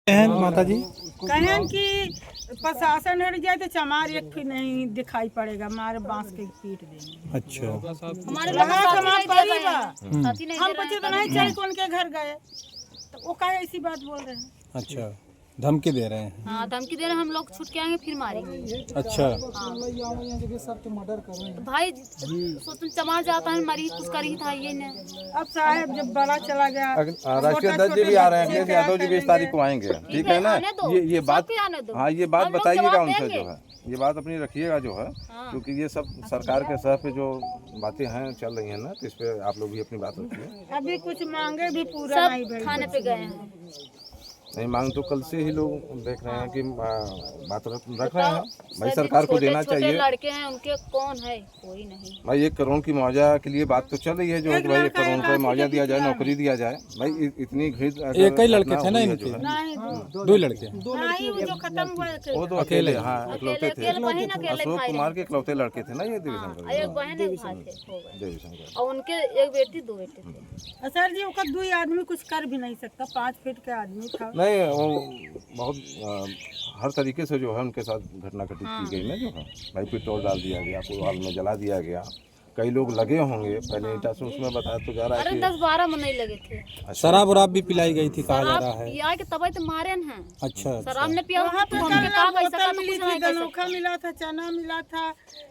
माता जी कहें कि प्रशासन हट जाए तो चमार एक भी नहीं दिखाई पड़ेगा, हमारे बांस के पीट देंगे। अच्छा हम बच्चे तो नहीं चल कौन के घर गए तो वो का ऐसी बात बोल रहे हैं। अच्छा धमकी दे रहे हैं। हाँ धमकी दे रहे हैं, हम लोग छूट के आएंगे फिर मारेंगे। अच्छा भाई सोचो चमार जाता है मरीज कुछ कर ही था ये ने। अब साहब जब बड़ा चला गया, राष्ट्रीय अध्यक्ष जी भी आ रहे हैं, अखिलेश यादव जी भी इस तारीख को आएंगे, ठीक है ना। आने दो, ये बात, सबके आने दो। हाँ ये बात हम लोग बताइएगा जवाब उनसे देंगे। जो है, ये बात अपनी रखिएगा जो है, क्योंकि ये सब सरकार के सह पे जो बातें हैं चल रही हैं ना, तो इस पे आप लोग भी अपनी बात रखिए। अभी कुछ मांगे भी पूरा नहीं सब भइल। थाने पे गए हैं। नहीं मांग तो कल से ही लोग देख रहे हैं कि बात रख रहे हैं भाई, सरकार को देना छोटे चाहिए। लड़के हैं उनके कौन है, कोई नहीं। भाई 1 करोड़ की मुआवजा के लिए बात तो चल रही है जो है कि भाई 1 करोड़ रुपये मुआवजा दिया जाए, नौकरी दिया जाए। भाई इतनी घृणित एक ही लड़के थे ना इनके? नहीं दो लड़के नहीं, वो जो खत्म हुए थे वो तो अकेले, हाँ इकलौते थे। अकेले बहन अकेले अशोक भाई कुमार के इकलौते लड़के थे ना ये देवी हाँ, शंकर एक बहन एक भाई थे हो गए। देवी शंकर। और उनके एक बेटी दो बेटे थे। सर जी ओका 2 आदमी कुछ कर भी नहीं सकता, 5 फीट के आदमी था। नहीं वो बहुत हर तरीके से जो है उनके साथ घटना घटित की गई ना जो है, भाई पेट्रोल डाल दिया गया, पूरे हाल में जला दिया गया। कई लोग लगे होंगे पहले ईटा से, उसमें बताया तो जा रहा अरे है 10-12 में नहीं लगे थे। कि शराब वराब भी पिलाई गई थी कहा जा रहा है। पिया के तबे तो मारे हैं। अच्छा शराब ने पिया वहाँ पे तो हमने कहा कैसा बोतल था तो मिली कुछ थी, नहीं कर गनोखा मिला था, चना मिला था,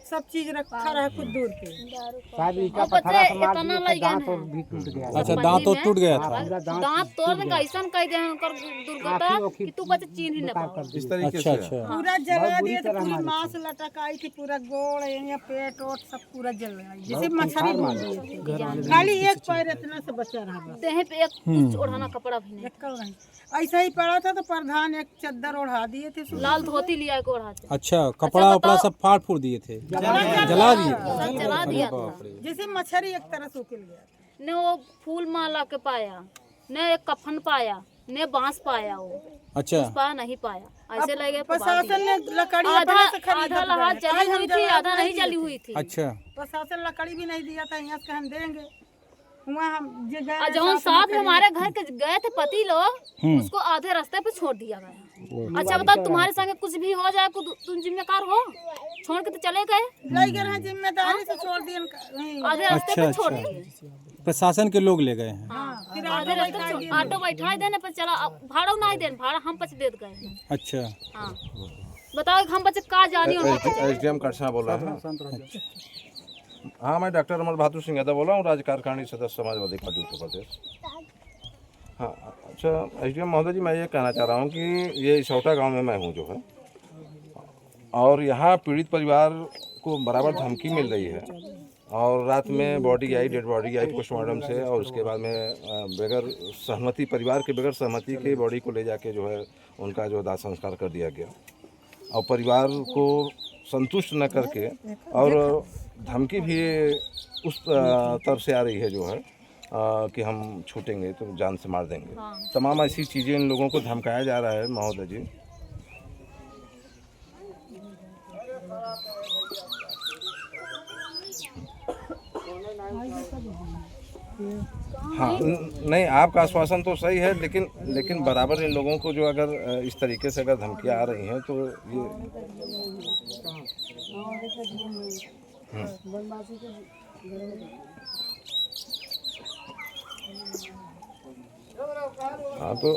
सब चीज रखा रहा कुछ दूर पे। सकते। बच्चे इतना लगन है। अच्छा दांत तो टूट गया था। दांत तोड़ के ऐसा कह दे उनकर दुर्गता कि तू बच्चे चीन ही न पाओ। इस तरीके अच्छा से अच्छा पूरा जला दिए थे, पूरी मांस लटकाई थी, पूरा गोड़ या पेट ओट सब पूरा जल गया, जैसे मछली भून दिए थे। खाली एक पैर इतना से बचा रहा बस। देह पे एक कुछ ओढ़ाना कपड़ा भी नहीं। एक नहीं ऐसा ही पड़ा था तो प्रधान एक चद्दर ओढ़ा दिए थे। लाल धोती लिया के ओढ़ाते। अच्छा कपड़ा वपड़ा सब फाड़ फूड़ दिए थे, जला दिए थे। सब जला दिया था। जैसे मछली एक तरह से उकिल गया। ने वो फूल माला के पाया, ने एक कफन पाया, ने बांस पाया, वो अच्छा पा नहीं पाया। ऐसे लगे प्रशासन ने लकड़ी आधा अपने से खरीदा आधा था। लहाज जली आज हम हुई थी, जवाब आधा नहीं जली हुई थी। अच्छा प्रशासन लकड़ी भी नहीं दिया था, यहाँ से हम देंगे वहाँ हम जे गए और जौन साहब हमारे घर के गए थे पति लोग, उसको आधे रास्ते पे छोड़ दिया गया। अच्छा बताओ तुम्हारे संग कुछ भी हो जाए तुम जिम्मेदार हो? छोड़ के तो चले गए, ले गए हैं, जिम्मेदारी से छोड़ दिए नहीं। आधे रास्ते अच्छा पे छोड़ अच्छा दिए। प्रशासन के लोग ले गए हैं। हाँ, फिर आधे रास्ते पे ऑटो बैठा देने पर चला, भाड़ा नहीं देने, भाड़ा हम पच दे गए। अच्छा हाँ बताओ हम बच्चे का जानी और SDM कटसा बोल रहा है। हाँ मैं डॉक्टर अमर बहादुर सिंह यादव बोल रहा हूँ, राज्य कार्यकारिणी सदस्य समाजवादी पार्टी उत्तर प्रदेश। हाँ अच्छा SDM महोदय जी, मैं ये कहना चाह रहा हूँ कि ये इसौटा गांव में मैं हूँ जो है, और यहाँ पीड़ित परिवार को बराबर धमकी मिल रही है। और रात में बॉडी आई, डेड बॉडी आई पोस्टमार्टम से, और उसके बाद में बगैर सहमति, परिवार के बगैर सहमति के बॉडी को ले जाके जो है उनका जो दाह संस्कार कर दिया गया। और परिवार को संतुष्ट न करके और धमकी भी उस तरफ से आ रही है जो है कि हम छूटेंगे तो जान से मार देंगे। तमाम ऐसी चीज़ें इन लोगों को धमकाया जा रहा है महोदय जी। हाँ नहीं आपका आश्वासन तो सही है, लेकिन बराबर इन लोगों को जो अगर इस तरीके से अगर धमकियाँ आ रही हैं तो ये हाँ तो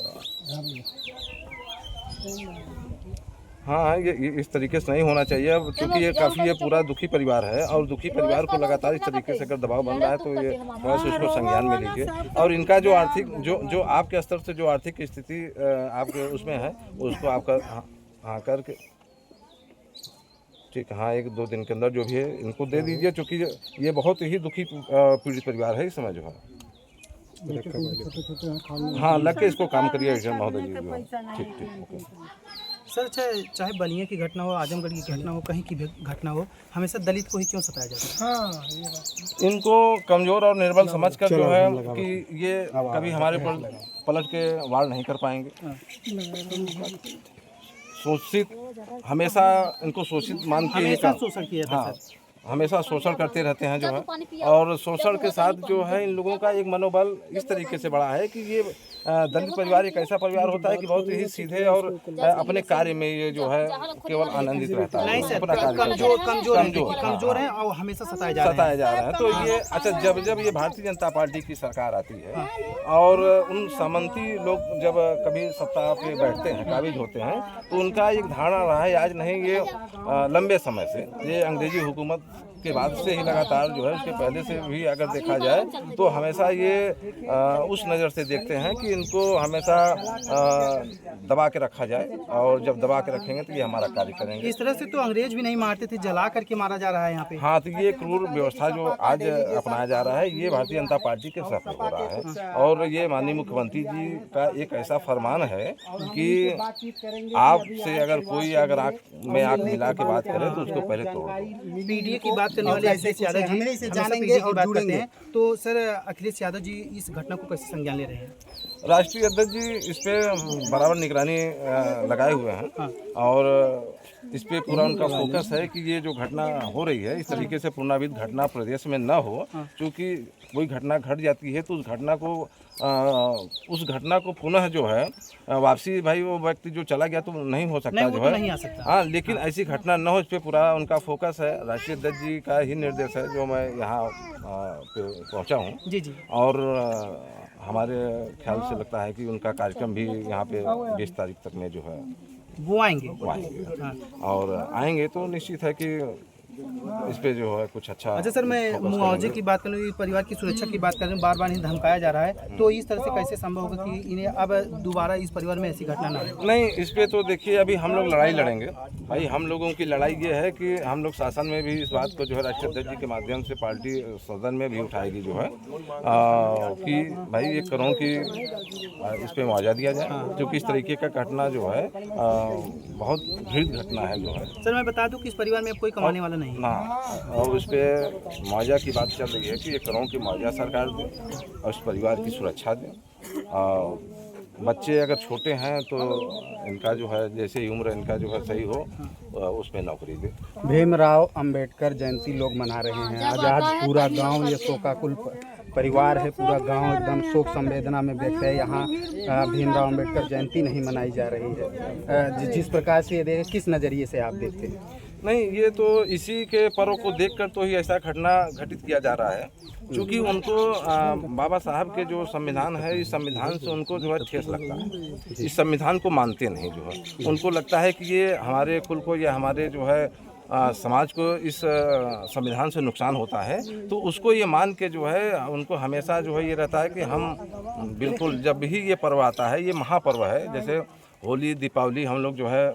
हाँ ये इस तरीके से नहीं होना चाहिए। अब क्योंकि ये काफ़ी ये पूरा दुखी परिवार है, और दुखी परिवार को लगातार इस तरीके से अगर दबाव बन रहा है तो ये थोड़ा सा इसको संज्ञान में लीजिए। और इनका जो आर्थिक जो आपके स्तर से जो आर्थिक स्थिति आपके उसमें है उसको आपका हाँ करके ठीक है, हाँ 1-2 दिन के अंदर जो भी है इनको दे दीजिए, क्योंकि ये बहुत ही दुखी पीड़ित परिवार है इस समय जो है। हाँ लग के इसको काम करिए महोदय जी जो है। ठीक ठीक सर चाहे बलिया की घटना हो, आजमगढ़ की घटना हो, कहीं की भी घटना हो, हमेशा दलित को ही क्यों सताया जाता है? हाँ इनको कमजोर और निर्बल समझकर जो है कि ये कभी हमारे पर पलट के वार नहीं कर पाएंगे। शोषित हमेशा इनको शोषित मान के हमेशा शोषण किया था हाँ सर। हमेशा शोषण करते रहते हैं जो है, और शोषण के साथ जो है इन लोगों का एक मनोबल इस तरीके से बढ़ा है कि ये दलित परिवार एक ऐसा परिवार होता है कि बहुत ही सीधे और अपने कार्य में ये जो है केवल आनंदित रहता है। नहीं सर, अपना कार्य कमजोर है और हमेशा सताए जा रहे हैं। तो ये अच्छा, जब ये भारतीय जनता पार्टी की सरकार आती है और उन सामंती लोग जब कभी सत्ता पे बैठते हैं, काबिज होते हैं, तो उनका एक धारणा रहा है, आज नहीं ये लंबे समय से, ये अंग्रेजी हुकूमत के बाद से ही लगातार जो है, उसके पहले से भी अगर देखा जाए तो हमेशा ये उस नज़र से देखते हैं कि इनको हमेशा दबा के रखा जाए, और जब दबा के रखेंगे तो ये हमारा कार्य करेंगे। इस तरह से तो अंग्रेज भी नहीं मारते थे, जला करके मारा जा रहा है यहाँ पे। हाँ, तो ये क्रूर व्यवस्था जो आज अपनाया जा रहा है, ये भारतीय जनता पार्टी के सर पे हो रहा है। और ये माननीय मुख्यमंत्री जी का एक ऐसा फरमान है कि आपसे अगर कोई आँख में आँख मिला के बात करे तो उसको पहले तोड़ दो। पीडीए की बात करने वाले अखिलेश यादव जी हमेशा जानेंगे और जुड़ेंगे, तो सर अखिलेश यादव जी इस घटना को कैसे संज्ञान ले रहे हैं? राष्ट्रीय अध्यक्ष जी इस पे बराबर निगरानी लगाए हुए हैं, और इस पे पूरा उनका फोकस है कि ये जो घटना हो रही है, इस तरीके से पुनरावृत्त घटना प्रदेश में न हो। क्योंकि कोई घटना घट जाती है तो उस घटना को पुनः जो है वापसी, भाई वो व्यक्ति जो चला गया तो नहीं हो सकता, जो है नहीं आ सकता। हाँ, लेकिन ऐसी घटना न हो, इस पे पूरा उनका फोकस है। राष्ट्रीय अध्यक्ष जी का ही निर्देश है जो मैं यहाँ पे पहुँचा हूँ। जी जी। और हमारे ख्याल से लगता है कि उनका कार्यक्रम भी यहाँ पे 20 तारीख तक में जो है वो आएंगे। हाँ। और आएंगे तो निश्चित है कि इस पे जो है कुछ अच्छा सर, मैं मुआवजे की बात करूँ, परिवार की सुरक्षा की बात कर रहे हैं, बार बार इन्हें धमकाया जा रहा है, तो इस तरह से कैसे संभव होगा कि इन्हें अब दोबारा इस परिवार में ऐसी घटना ना हो? नहीं, इस पे तो देखिए अभी हम लोग लड़ाई लड़ेंगे भाई। हम लोगों की लड़ाई ये है कि हम लोग शासन में भी इस बात को जो है राष्ट्रीय अध्यक्ष जी के माध्यम से पार्टी सदन में भी उठाएगी, जो है कि भाई 1 करोड़ की इस पे मुआवजा दिया जाए, क्योंकि इस तरीके का घटना जो है बहुत घृणित घटना है जो है। सर, मैं बता दूं कि इस परिवार में कोई कमाने वाला नहीं ना, और उस पे मुआवजा की बात चल रही है कि 1 करोड़ की मुआवजा सरकार दे और उस परिवार की सुरक्षा दे। बच्चे अगर छोटे हैं तो इनका जो है जैसे ही उम्र इनका जो है सही हो उसमें नौकरी दे। भीमराव अंबेडकर जयंती लोग मना रहे हैं। आजाद पूरा गांव ये शोकाकुल परिवार है, पूरा गांव एकदम शोक संवेदना में व्यक्त है। यहाँ भीमराव अंबेडकर जयंती नहीं मनाई जा रही है। जिस प्रकार से ये देखें, किस नज़रिए से आप देखते हैं? नहीं, ये तो इसी के पर्व को देखकर तो ही ऐसा घटना घटित किया जा रहा है, क्योंकि उनको बाबा साहब के जो संविधान है, इस संविधान से उनको जो है ठेस लगता है। इस संविधान को मानते नहीं, जो है उनको लगता है कि ये हमारे कुल को या हमारे जो है समाज को इस संविधान से नुकसान होता है। तो उसको ये मान के जो है उनको हमेशा जो है ये रहता है कि हम बिल्कुल जब भी ये पर्व आता है, ये महापर्व है, जैसे होली, दीपावली हम लोग जो है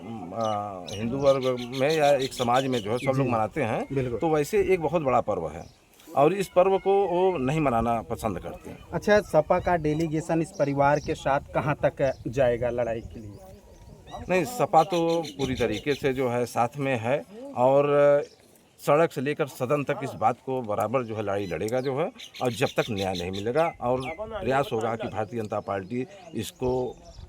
हिंदू वर्ग में या एक समाज में जो है सब लोग मनाते हैं, तो वैसे एक बहुत बड़ा पर्व है और इस पर्व को वो नहीं मनाना पसंद करते हैं। अच्छा, सपा का डेलीगेशन इस परिवार के साथ कहाँ तक जाएगा लड़ाई के लिए? नहीं, सपा तो पूरी तरीके से जो है साथ में है और सड़क से लेकर सदन तक इस बात को बराबर जो है लड़ाई लड़ेगा जो है, और जब तक न्याय नहीं मिलेगा और प्रयास होगा कि भारतीय जनता पार्टी इसको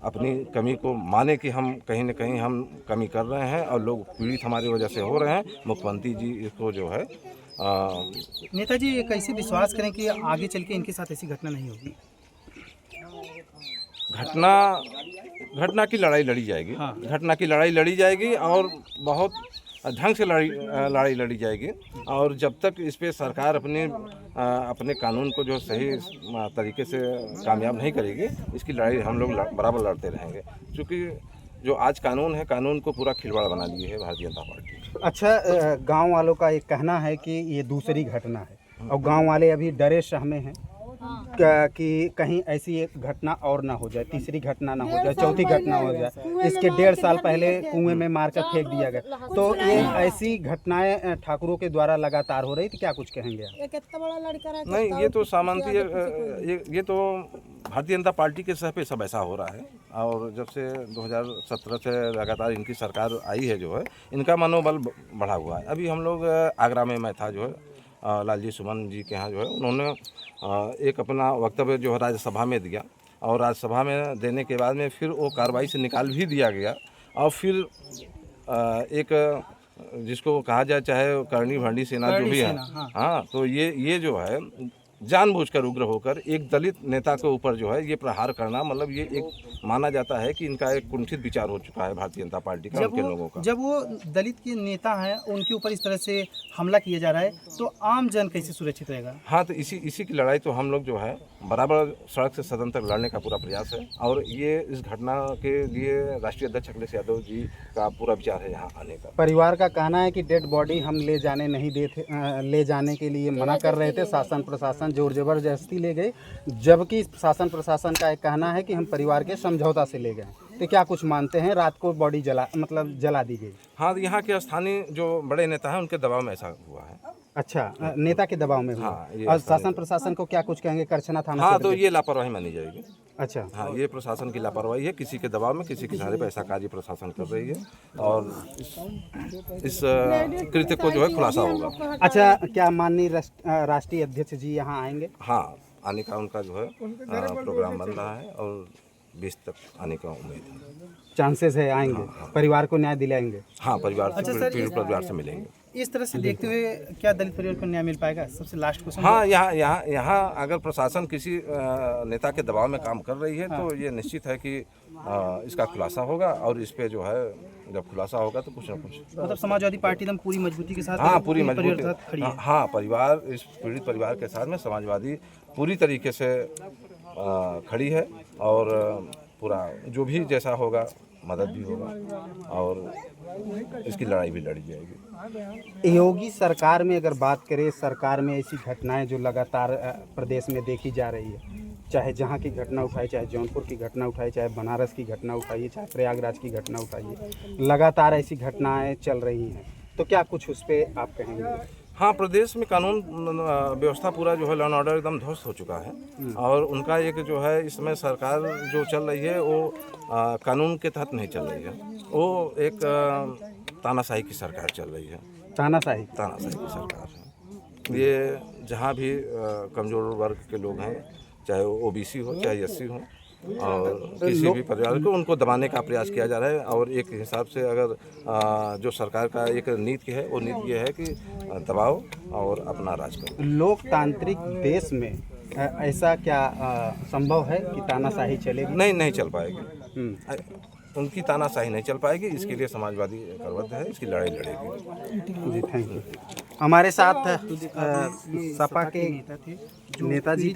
अपनी कमी को माने कि हम कहीं न कहीं हम कमी कर रहे हैं और लोग पीड़ित हमारी वजह से हो रहे हैं। मुख्यमंत्री जी इसको जो है नेताजी ये कैसे विश्वास करें कि आगे चल के इनके साथ ऐसी घटना नहीं होगी? घटना की लड़ाई लड़ी जाएगी। हाँ। घटना की लड़ाई लड़ी जाएगी और बहुत ढंग से लड़ाई लड़ी जाएगी, और जब तक इस पे सरकार अपने कानून को जो सही तरीके से कामयाब नहीं करेगी, इसकी लड़ाई हम लोग बराबर लड़ते रहेंगे। क्योंकि जो आज कानून है, कानून को पूरा खिलवाड़ बना लिए है भारतीय जनता पार्टी। अच्छा, गांव वालों का एक कहना है कि ये दूसरी घटना है और गांव वाले अभी डरे सहमे हैं कि कहीं ऐसी एक घटना और ना हो जाए, तीसरी घटना ना हो जाए, चौथी घटना हो जाए। इसके 1.5 साल पहले कुएं में मारकर फेंक दिया गया। तो ये ऐसी घटनाएं ठाकुरों के द्वारा लगातार हो रही थी, क्या कुछ कहेंगे आप? नहीं, ये तो सामंती, ये तो भारतीय जनता पार्टी के सह पे सब ऐसा हो रहा है, और जब से 2017 से लगातार इनकी सरकार आई है जो है, इनका मनोबल बढ़ा हुआ है। अभी हम लोग आगरा में मैं था जो है लालजी सुमन जी के यहाँ जो है, उन्होंने एक अपना वक्तव्य जो है राज्यसभा में दिया, और राज्यसभा में देने के बाद में फिर वो कार्रवाई से निकाल भी दिया गया, और फिर एक जिसको कहा जाए चाहे करनी भंडी सेना जो भी है, हाँ, तो ये जो है जानबूझकर उग्र होकर एक दलित नेता के ऊपर जो है ये प्रहार करना, मतलब ये एक माना जाता है कि इनका एक कुंठित विचार हो चुका है भारतीय जनता पार्टी का, उनके लोगों का। जब वो दलित के नेता हैं उनके ऊपर इस तरह से हमला किया जा रहा है तो आम जन कैसे सुरक्षित रहेगा? हाँ, तो इसी की लड़ाई तो हम लोग जो है बराबर सड़क से सदन तक लड़ने का पूरा प्रयास है। और ये इस घटना के लिए राष्ट्रीय अध्यक्ष अखिलेश यादव जी का पूरा विचार है यहाँ आने का। परिवार का कहना है कि डेड बॉडी हम ले जाने नहीं देते, ले जाने के लिए मना कर रहे थे, शासन प्रशासन जोर जबरदस्ती ले गए, जबकि शासन प्रशासन का एक कहना है कि हम परिवार के समझौता से ले गए। तो क्या कुछ मानते हैं रात को बॉडी जला दी गई? हाँ, यहाँ के स्थानीय जो बड़े नेता हैं उनके दबाव में ऐसा हुआ है। अच्छा, नेता के दबाव में हुआ। हाँ, ये और शासन प्रशासन को क्या कुछ कहेंगे? करछना थाना हाँ, क्षेत्र तो के? ये लापरवाही मानी जाएगी। अच्छा, हाँ, ये प्रशासन की लापरवाही है, किसी के दबाव में किसी के सहारे पर ऐसा कार्य प्रशासन कर रही है और इस कृत्य को जो है खुलासा होगा। अच्छा, क्या माननीय राष्ट्रीय अध्यक्ष जी यहाँ आएंगे? हाँ, आने का उनका जो है प्रोग्राम बन रहा है और 20 तक आने का उम्मीद है। चांसेस है आएंगे? परिवार को न्याय दिलाएंगे? हाँ, परिवार से पीड़ित परिवार से मिलेंगे। इस तरह से देखते हुए क्या दलित परिवार को न्याय मिल पाएगा? सबसे लास्ट क्वेश्चन। हाँ, यहाँ अगर प्रशासन किसी नेता के दबाव में काम कर रही है तो ये निश्चित है कि इसका खुलासा होगा और इस पे जो है जब खुलासा होगा तो कुछ ना कुछ, मतलब समाजवादी पार्टी एकदम पूरी मजबूती के साथ, हाँ, पूरी मजबूती, परिवार के साथ खड़ी है। हाँ, परिवार, इस पीड़ित परिवार के साथ में समाजवादी पूरी तरीके से खड़ी है और पूरा जो भी जैसा होगा मदद भी होगा और इसकी लड़ाई भी लड़ी जाएगी। योगी सरकार में अगर बात करें, सरकार में ऐसी घटनाएं जो लगातार प्रदेश में देखी जा रही है, चाहे जहां की घटना उठाई, चाहे जौनपुर की घटना उठाई, चाहे बनारस की घटना उठाइए, चाहे प्रयागराज की घटना उठाइए, लगातार ऐसी घटनाएं चल रही हैं, तो क्या कुछ उस पर आप कहेंगे? हाँ, प्रदेश में कानून व्यवस्था पूरा जो है लॉ एंड ऑर्डर एकदम ध्वस्त हो चुका है और उनका एक जो है इसमें सरकार जो चल रही है वो कानून के तहत नहीं चल रही है, वो एक तानाशाही की सरकार चल रही है। तानाशाही की सरकार है ये। जहाँ भी कमज़ोर वर्ग के लोग हैं, चाहे वो ओबीसी हो चाहे एससी हो, और किसी भी परिवार को उनको दबाने का प्रयास किया जा रहा है। और एक हिसाब से अगर जो सरकार का एक नीति है वो नीति ये है कि दबाओ और अपना राज करो। लोकतांत्रिक देश में ऐसा क्या संभव है कि तानाशाही चलेगी? नहीं चल पाएगी, उनकी तानाशाही नहीं चल पाएगी। इसके लिए समाजवादी करवत है, इसकी लड़ाई लड़ेगी। जी, थैंक यू। हमारे साथ सपा के नेताजी